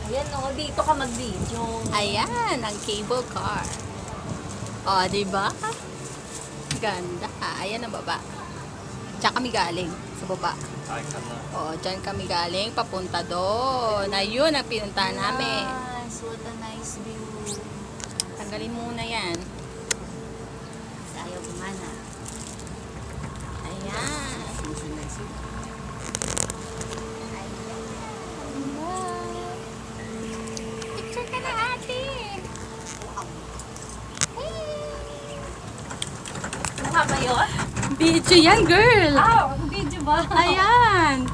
Ayan o, dito ka mag-video. Ayan, ang cable car. O, diba? Ganda. Ayan ang baba. Diyan kami galing, sa baba. O, diyan kami galing, papunta doon. Ayun ang pinuntahan namin. Nice, what a nice view. Tanggalin muna yan. Kasi ayaw gumana. Ayan. Picture ka na, ate. Mukha ba yun? Video yan, girl. Ah, video ba? Ayan.